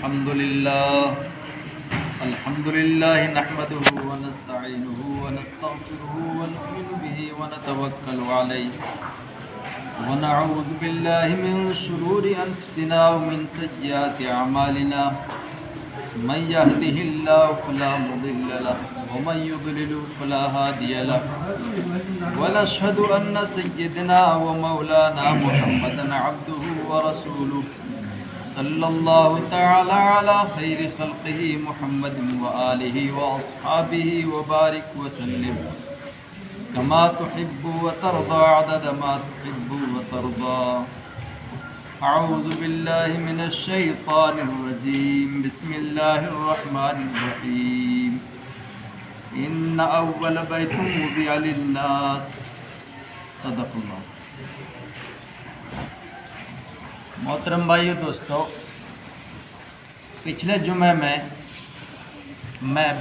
الحمد لله نحمده ونستعينه ونستغفره ونؤمن به ونتوكل عليه ونعوذ بالله من شرور أنفسنا ومن سيئات أعمالنا من يهده الله فلا مضل له ومن يضلل فلا هادي له ونشهد أن سيدنا ومولانا محمدا عبده ورسوله صلى الله تعالى على خير خلقه محمد وآله وأصحابه وبارك وسلم كما تحب وترضى عدد ما تحب وترضى. أعوذ بالله من الشيطان الرجيم. بسم الله الرحمن الرحيم. إن أول بيت وضع للناس. صدق اللہ. محترم بھائیو دوستو، پچھلے جمعے میں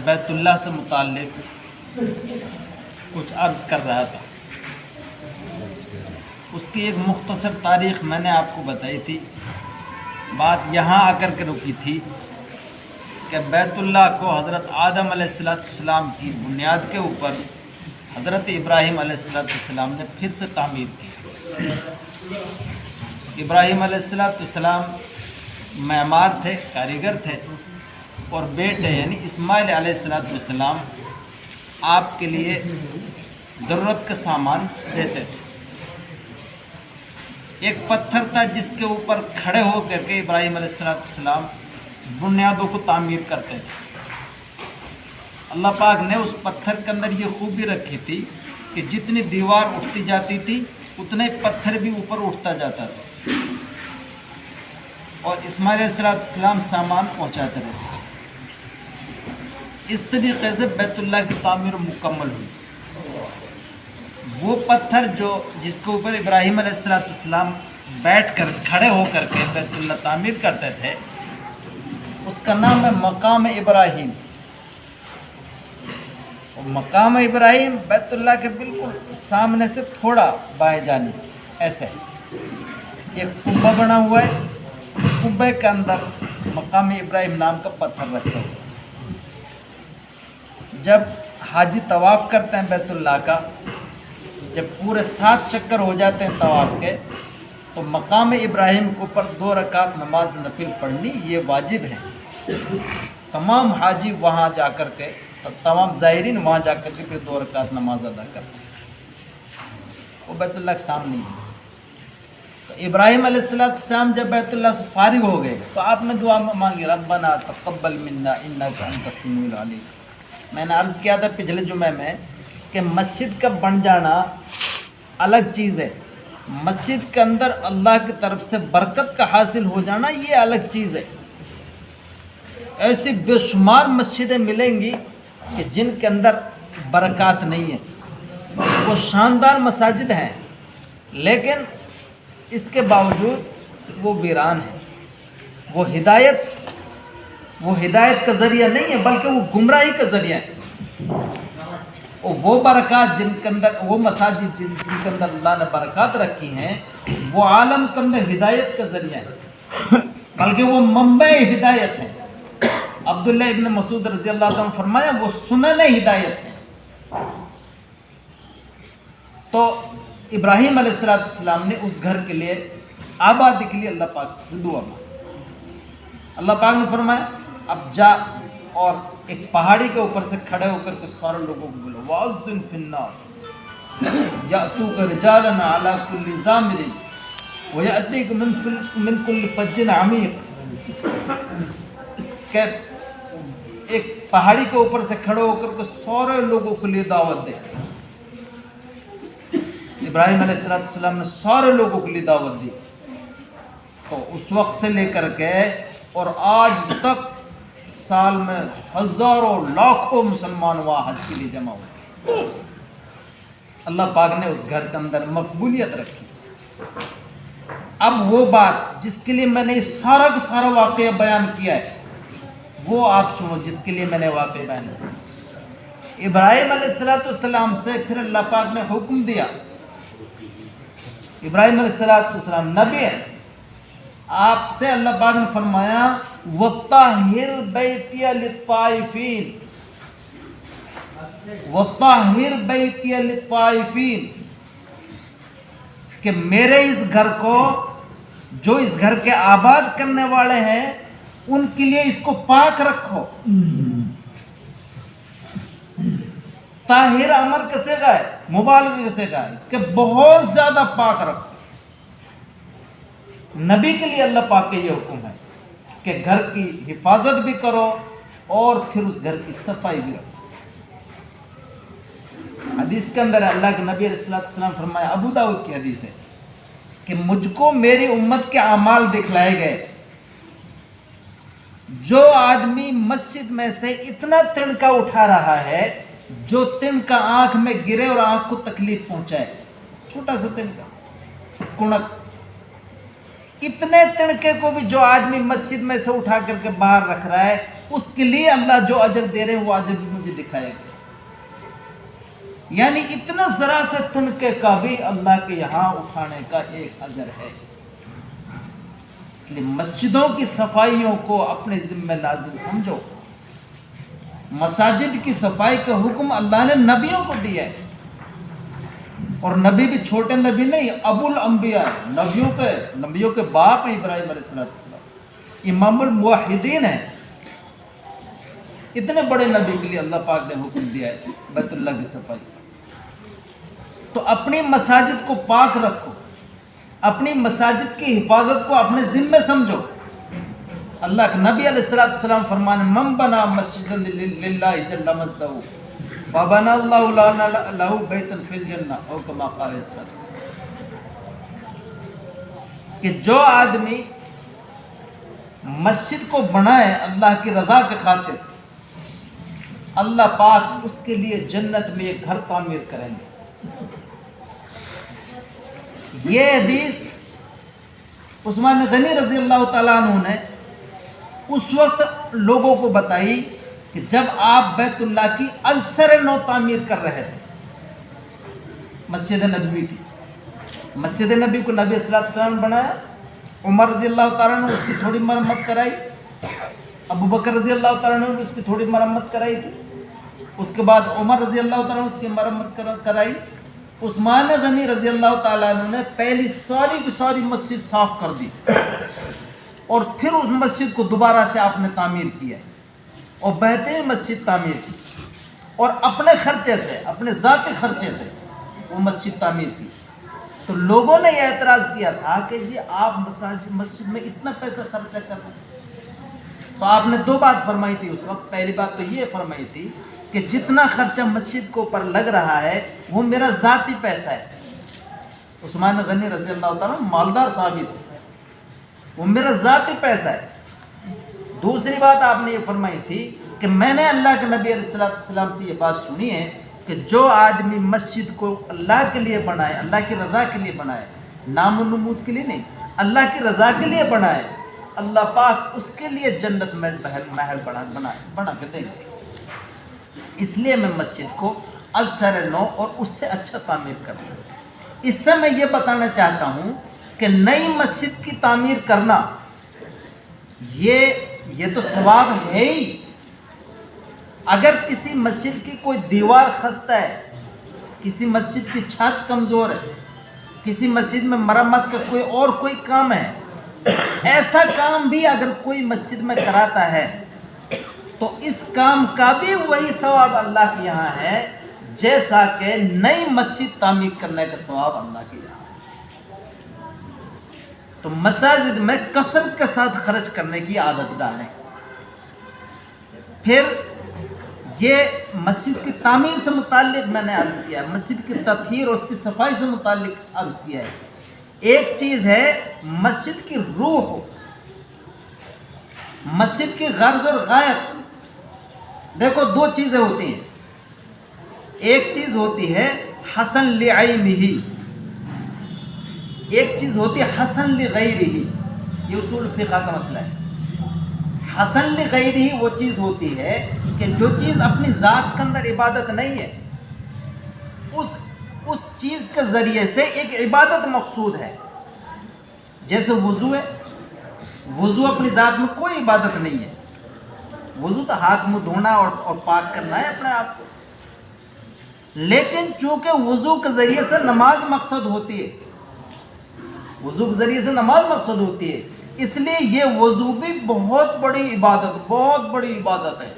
بیت اللہ سے متعلق کچھ عرض کر رہا تھا. اس کی ایک مختصر تاریخ میں نے آپ کو بتائی تھی. بات یہاں آ کر کے رکی تھی کہ بیت اللہ کو حضرت آدم علیہ السلام کی بنیاد کے اوپر حضرت ابراہیم علیہ السلام نے پھر سے تعمیر کی. ابراہیم علیہ السلام معمار تھے، کاریگر تھے، اور بیٹے یعنی اسماعیل علیہ السلام آپ کے لیے ضرورت کا سامان دیتے تھے. ایک پتھر تھا جس کے اوپر کھڑے ہو کر کے ابراہیم علیہ السلام بنیادوں کو تعمیر کرتے تھے. اللہ پاک نے اس پتھر کے اندر یہ خوبی رکھی تھی کہ جتنی دیوار اٹھتی جاتی تھی اتنے پتھر بھی اوپر اٹھتا جاتا تھا، اور اسماعیل علیہ السلام سامان پہنچاتے رہتے. اس طریقے سے بیت اللہ کی تعمیر مکمل ہوئی. وہ پتھر جس کے اوپر ابراہیم علیہ السلام بیٹھ کر کھڑے ہو کر کے بیت اللہ تعمیر کرتے تھے، اس کا نام ہے مقام ابراہیم. اور مقام ابراہیم بیت اللہ کے بالکل سامنے سے تھوڑا بائیں جانب ایسے ایک قبہ بنا ہوا ہے. اس قبے کے اندر مقام ابراہیم نام کا پتھر رکھا ہوا ہے. جب حاجی طواف کرتے ہیں بیت اللہ کا، جب پورے 7 چکر ہو جاتے ہیں طواف کے، تو مقام ابراہیم کے اوپر 2 رکعت نماز نفل پڑھنی یہ واجب ہے. تمام حاجی وہاں جا کر کے اور تمام زائرین وہاں جا کر کے پھر 2 رکعت نماز ادا کرتے ہیں. وہ بیت اللہ کے سامنے ہی ہے. تو ابراہیم علیہ السلام جب بیت اللہ سے فارغ ہو گئے تو آپ نے دعا مانگی، ربنا تقبل منا انک انت السمیع العلیم. میں نے عرض کیا تھا پچھلے جمعے میں کہ مسجد کا بن جانا الگ چیز ہے، مسجد کے اندر اللہ کی طرف سے برکت کا حاصل ہو جانا یہ الگ چیز ہے. ایسی بے شمار مسجدیں ملیں گی کہ جن کے اندر برکات نہیں ہے. وہ شاندار مساجد ہیں لیکن اس کے باوجود وہ ویران ہیں. وہ ہدایت کا ذریعہ نہیں ہے بلکہ وہ گمراہی کا ذریعہ ہے. اور وہ برکات جن کے اندر، وہ مساجد جن کے اندر اللہ نے برکات رکھی ہیں، وہ عالم کے اندر ہدایت کا ذریعہ ہے، بلکہ وہ منبع ہدایت ہیں. عبداللہ ابن مسعود رضی اللہ عنہ فرمایا وہ سنن ہدایت ہیں. تو ابراہیم علیہ السلام نے اس گھر کے لیے آبادی کے لیے اللہ پاک سے دعا مانگی. اللہ پاک نے فرمایا اب جا اور ایک پہاڑی کے اوپر سے کھڑے ہو کر کے سارے لوگوں کو بولو، وَأَذِّنْ فِي النَّاسِ يَأْتُوكَ رِجَالًا عَلَى كُلِّ ضَامِرٍ وَيَأْتِيكَ مِنْ كُلِّ فَجٍّ عَمِيقٍ. کہ ایک پہاڑی کے اوپر سے کھڑے ہو کر کے سارے لوگوں کے لیے دعوت دے. ابراہیم علیہ السلام نے سارے لوگوں کے لیے دعوت دی. تو اس وقت سے لے کر کے اور آج تک سال میں ہزاروں لاکھوں مسلمان وہاں حج کے لیے جمع ہوئے. اللہ پاک نے اس گھر کے اندر مقبولیت رکھی. اب وہ بات جس کے لیے میں نے سارا کا سارا واقعہ بیان کیا ہے وہ آپ سنو جس کے لیے میں نے واقعہ بیان کیا. ابراہیم علیہ السلام سے پھر اللہ پاک نے حکم دیا. ابراہیم علیہ السلام نبی ہے، آپ سے اللہ پاک نے فرمایا وَطَّهِّرْ بَيْتِيَ لِلطَّائِفِينَ، وَطَّهِّرْ بَيْتِيَ لِلطَّائِفِينَ، کہ میرے اس گھر کو، جو اس گھر کے آباد کرنے والے ہیں ان کے لیے اس کو پاک رکھو۔ طاہر امر کسے کا ہے؟ مبالغہ کسے کا ہے کہ بہت زیادہ پاک رکھو۔ نبی کے لیے اللہ پاک کے یہ حکم ہے کہ گھر کی حفاظت بھی کرو اور پھر اس گھر کی صفائی بھی رکھو۔ حدیث کے اندر اللہ کے نبی علیہ السلام فرمایا، ابو داؤد کی حدیث ہے کہ مجھ کو میری امت کے اعمال دکھلائے گئے، جو آدمی مسجد میں سے اتنا تنکا اٹھا رہا ہے جو تنکا آنکھ میں گرے اور آنکھ کو تکلیف پہنچائے، چھوٹا سا تنکا، کنک، اتنے تنکے کو بھی جو آدمی مسجد میں سے اٹھا کر کے باہر رکھ رہا ہے، اس کے لیے اللہ جو اجر دے رہے ہیں وہ اجر بھی مجھے دکھائے گا۔ یعنی اتنا ذرا سے تنکے کا بھی اللہ کے یہاں اٹھانے کا ایک اجر ہے۔ اس لیے مسجدوں کی صفائیوں کو اپنے ذمہ لازم سمجھو۔ مساجد کی صفائی کا حکم اللہ نے نبیوں کو دیا ہے، اور نبی بھی چھوٹے نبی نہیں، ابو الانبیاء، نبیوں کے باپ ہیں ابراہیم علیہ السلام، امام الموحدین ہیں۔ اتنے بڑے نبی کے لیے اللہ پاک نے حکم دیا ہے بیت اللہ کی صفائی۔ تو اپنی مساجد کو پاک رکھو، اپنی مساجد کی حفاظت کو اپنے ذمہ سمجھو۔ اللہ کے نبی علیہ السلام فرمانے، من بنا مسجدا للہ جل مسجدہ فبنا اللہ لہ بیتا فی الجنہ، او کما قال علیہ السلام، کہ جو آدمی مسجد کو بنائے اللہ کی رضا کے خاطر، اللہ پاک اس کے لیے جنت میں ایک گھر تعمیر کریں گے۔ یہ حدیث عثمان غنی رضی اللہ تعالیٰ عنہ نے اس وقت لوگوں کو بتائی کہ جب آپ بیت اللہ کی ازسر نو تعمیر کر رہے تھے، مسجد نبوی کی۔ مسجد نبی کو نبی صلی اللہ علیہ وسلم نے بنایا، عمر رضی اللہ تعالیٰ نے اس کی تھوڑی مرمت کرائی، ابو بکر رضی اللہ تعالیٰ نے اس کی تھوڑی مرمت کرائی تھی، اس کے بعد عمر رضی اللہ تعالیٰ نے اس کی مرمت کرائی، عثمان غنی رضی اللہ تعالیٰ عنہ نے پہلی ساری کی ساری مسجد صاف کر دی، اور پھر اس مسجد کو دوبارہ سے آپ نے تعمیر کیا اور بہترین مسجد تعمیر کی، اور اپنے خرچے سے، اپنے ذاتی خرچے سے وہ مسجد تعمیر کی۔ تو لوگوں نے یہ اعتراض کیا تھا کہ یہ آپ مسجد میں اتنا پیسہ خرچہ کر رہے ہیں۔ تو آپ نے دو بات فرمائی تھی اس وقت۔ پہلی بات تو یہ فرمائی تھی کہ جتنا خرچہ مسجد کو اوپر لگ رہا ہے وہ میرا ذاتی پیسہ ہے۔ عثمان غنی رضی اللہ تعالیٰ مالدار ثابت ہے، وہ میرا ذاتی پیسہ ہے۔ دوسری بات آپ نے یہ فرمائی تھی کہ میں نے اللہ کے نبی علیہ السلام سے یہ بات سنی ہے کہ جو آدمی مسجد کو اللہ کے لیے بنائے، اللہ کی رضا کے لیے بنائے، نام و نمود کے لیے نہیں، اللہ کی رضا کے لیے بنائے، اللہ پاک اس کے لیے جنت میں محل بنا کے دیں گے۔ اس لیے میں مسجد کو ازسر نو اور اس سے اچھا تعمیر کرتا ہوں۔ اس سے میں یہ بتانا چاہتا ہوں کہ نئی مسجد کی تعمیر کرنا یہ تو ثواب ہے ہی۔ اگر کسی مسجد کی کوئی دیوار خستہ ہے، کسی مسجد کی چھت کمزور ہے، کسی مسجد میں مرمت کا کوئی کام ہے، ایسا کام بھی اگر کوئی مسجد میں کراتا ہے تو اس کام کا بھی وہی ثواب اللہ کے یہاں ہے جیسا کہ نئی مسجد تعمیر کرنے کا ثواب اللہ کے یہاں ہے۔ تو مساجد میں کثرت کے ساتھ خرچ کرنے کی عادت ڈالیں۔ پھر یہ مسجد کی تعمیر سے متعلق میں نے عرض کیا ہے، مسجد کی تطہیر اور اس کی صفائی سے متعلق عرض کیا ہے۔ ایک چیز ہے مسجد کی روح، مسجد کی غرض اور غایت۔ دیکھو دو چیزیں ہوتی ہیں، ایک چیز ہوتی ہے حسن لعینہ، ایک چیز ہوتی ہے حسن لغیرہ۔ یہ اصول فقہ کا مسئلہ ہے۔ حسن لغیرہ وہ چیز ہوتی ہے کہ جو چیز اپنی ذات کے اندر عبادت نہیں ہے، اس چیز کے ذریعے سے ایک عبادت مقصود ہے۔ جیسے وضو ہے، وضو اپنی ذات میں کوئی عبادت نہیں ہے. وضو تو ہاتھ منہ دھونا اور پاک کرنا ہے اپنے آپ کو. لیکن چونکہ وضو کے ذریعے سے نماز مقصد ہوتی ہے، وضو کے ذریعے سے نماز مقصد ہوتی ہے، اس لیے یہ وضو بھی بہت بڑی عبادت ہے.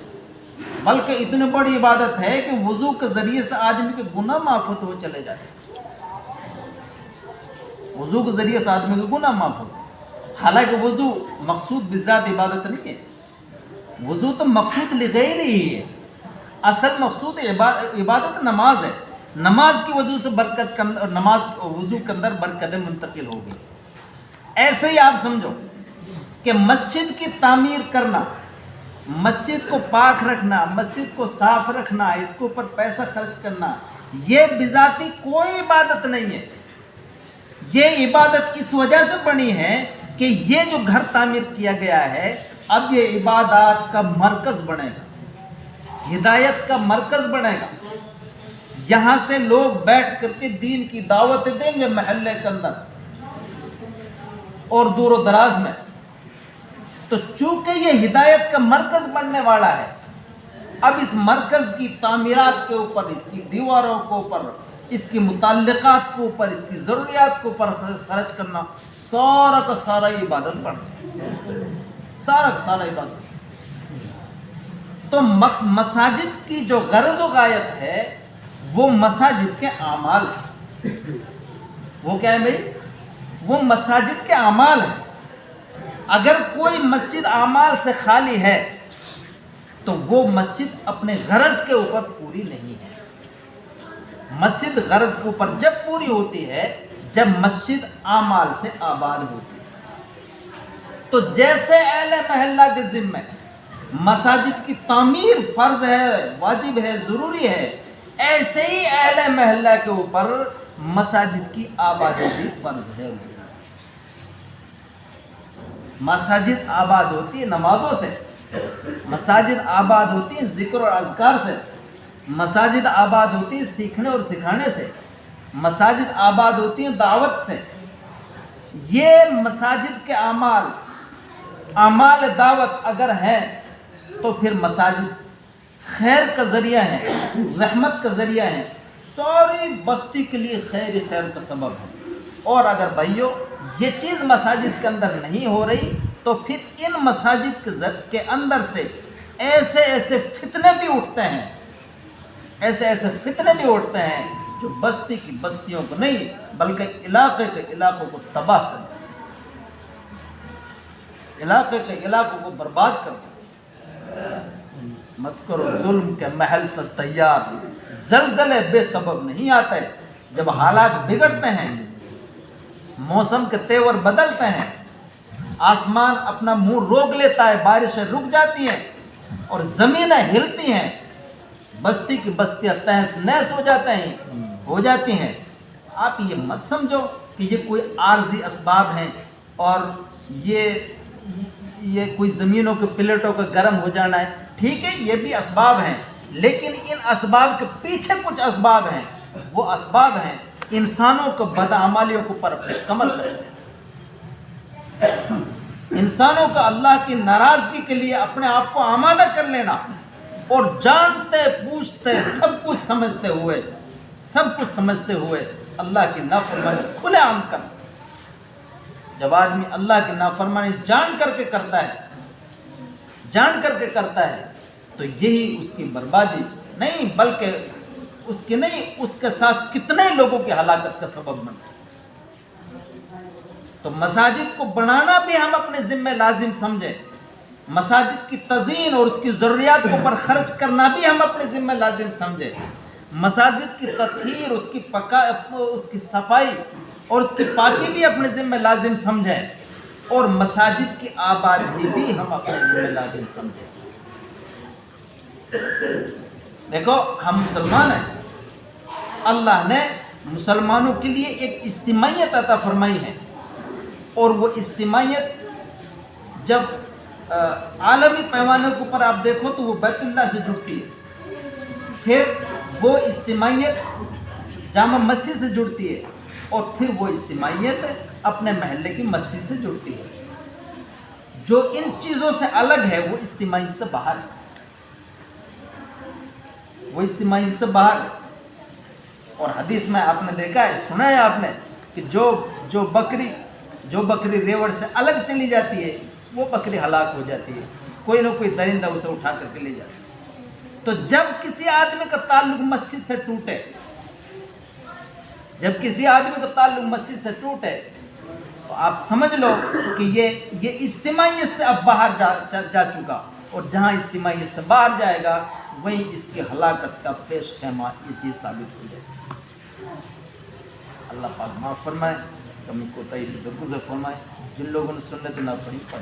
بلکہ اتنی بڑی عبادت ہے کہ وضو کے ذریعے سے آدمی کے گناہ معاف ہوتے ہوئے چلے جاتے ہیں. وضو کے ذریعے سے آدمی کے گناہ معاف ہوتے ہیں. حالانکہ وضو مقصود بذات عبادت نہیں ہے. وضو تو مقصود لغیر ہی ہے. اصل مقصود عبادت نماز ہے. نماز کی وضو سے برکت نماز وضو کے اندر برکتیں منتقل ہو گئی. ایسے ہی آپ سمجھو کہ مسجد کی تعمیر کرنا، مسجد کو پاک رکھنا، مسجد کو صاف رکھنا، اس کے اوپر پیسہ خرچ کرنا، یہ بذاتی کوئی عبادت نہیں ہے. یہ عبادت اس وجہ سے بنی ہے کہ یہ جو گھر تعمیر کیا گیا ہے اب یہ عبادات کا مرکز بنے گا، ہدایت کا مرکز بنے گا. یہاں سے لوگ بیٹھ کر کے دین کی دعوت دیں گے محلے کے اندر اور دور و دراز میں. تو چونکہ یہ ہدایت کا مرکز بننے والا ہے، اب اس مرکز کی تعمیرات کے اوپر، اس کی دیواروں کے اوپر، اس کی متعلقات کے اوپر، اس کی ضروریات کے اوپر خرچ کرنا سارا کا سارا عبادت بڑھتا، سارا کا سارا عبادت. تو مساجد کی جو غرض و غایت ہے وہ مساجد کے اعمال ہے. وہ کیا ہے بھائی؟ وہ مساجد کے اعمال ہیں. اگر کوئی مسجد اعمال سے خالی ہے تو وہ مسجد اپنے غرض کے اوپر پوری نہیں ہے. مسجد غرض کے اوپر جب پوری ہوتی ہے جب مسجد اعمال سے آباد ہوتی ہے. تو جیسے اہل محلہ کے ذمہ مساجد کی تعمیر فرض ہے، واجب ہے، ضروری ہے، ایسے ہی اہل محلہ کے اوپر مساجد کی آبادی بھی فرض ہے. مساجد آباد ہوتی ہے نمازوں سے، مساجد آباد ہوتی ہے ذکر اور اذکار سے، مساجد آباد ہوتی ہے سیکھنے اور سکھانے سے، مساجد آباد ہوتی ہیں دعوت سے. یہ مساجد کے اعمال دعوت اگر ہیں تو پھر مساجد خیر کا ذریعہ ہے، رحمت کا ذریعہ ہے، ساری بستی کے لیے خیر کا سبب ہے. اور اگر بھائیو یہ چیز مساجد کے اندر نہیں ہو رہی تو پھر ان مساجد کے اندر سے ایسے فتنے بھی اٹھتے ہیں، ایسے فتنے بھی اٹھتے ہیں جو بستی کی بستیوں کو نہیں بلکہ علاقے کے علاقوں کو تباہ کرتے ہیں، علاقے کے علاقوں کو برباد کرتے ہیں. مت کرو ظلم کے محل سے تیار، زلزلے بے سبب نہیں آتے. جب حالات بگڑتے ہیں، موسم کے تیور بدلتے ہیں، آسمان اپنا منہ روک لیتا ہے، بارشیں رک جاتی ہیں اور زمینیں ہلتی ہیں، بستی کی بستیاں تہس نہس ہو جاتی ہیں. آپ یہ مت سمجھو کہ یہ کوئی عارضی اسباب ہیں اور یہ کوئی زمینوں کے پلیٹوں کا گرم ہو جانا ہے. ٹھیک ہے یہ بھی اسباب ہیں، لیکن ان اسباب کے پیچھے کچھ اسباب ہیں. وہ اسباب ہیں انسانوں کو بدعمالیوں کے اوپر اپنے کمر کسنا، انسانوں کا اللہ کی ناراضگی کے لیے اپنے آپ کو آمادہ کر لینا اور جانتے پوچھتے سب کچھ سمجھتے ہوئے اللہ کی نافرمانی کھلے عام کرنا. جب آدمی اللہ کی نافرمانی جان کر کے کرتا ہے تو یہی اس کی بربادی نہیں بلکہ اس کے ساتھ کتنے لوگوں کی ہلاکت کا سبب بنتا ہے. تو مساجد کو بنانا بھی ہم اپنے ذمہ لازم سمجھیں، مساجد کی تزئین اور اس کی ضروریات کے اوپر خرچ کرنا بھی ہم اپنے ذمہ لازم سمجھیں، مساجد کی تطہیر، اس کی صفائی اور اس کی پاکی بھی اپنے ذمہ لازم سمجھیں، اور مساجد کی آبادی بھی ہم اپنے ذمہ لازم سمجھیں. دیکھو ہم مسلمان ہیں، اللہ نے مسلمانوں کے لیے ایک اجتماعیت عطا فرمائی ہے، اور وہ اجتماعیت جب عالمی پیمانے کے اوپر آپ دیکھو تو وہ بیت اللہ سے جڑتی ہے، پھر وہ اجتماعیت جامع مسجد سے جڑتی ہے، اور پھر وہ اجتماعیت اپنے محلے کی مسجد سے جڑتی ہے. جو ان چیزوں سے الگ ہے وہ اجتماعی سے باہر ہے، وہ اجتماعی سے باہر ہے۔ اور حدیث میں آپ نے دیکھا ہے، سنا ہے آپ نے کہ جو بکری ریوڑ سے الگ چلی جاتی ہے وہ بکری ہلاک ہو جاتی ہے، کوئی نہ کوئی درندہ اسے اٹھا کر کے لے جاتا ہے۔ تو جب کسی آدمی کا تعلق مسجد سے ٹوٹے، جب کسی آدمی کا تعلق مسجد سے ٹوٹے تو آپ سمجھ لو کہ یہ اجتماعیت سے اب باہر جا چکا، اور جہاں اجتماعیت سے باہر جائے گا وہیں اس کی ہلاکت کا پیش خیمہ یہ چیز ثابت ہو جائے گی۔ اللہ پاک معاف فرمائے، کمی کوتاہی سے درگزر فرمائے۔ جن لوگوں نے سنت نہ پڑھی پڑھ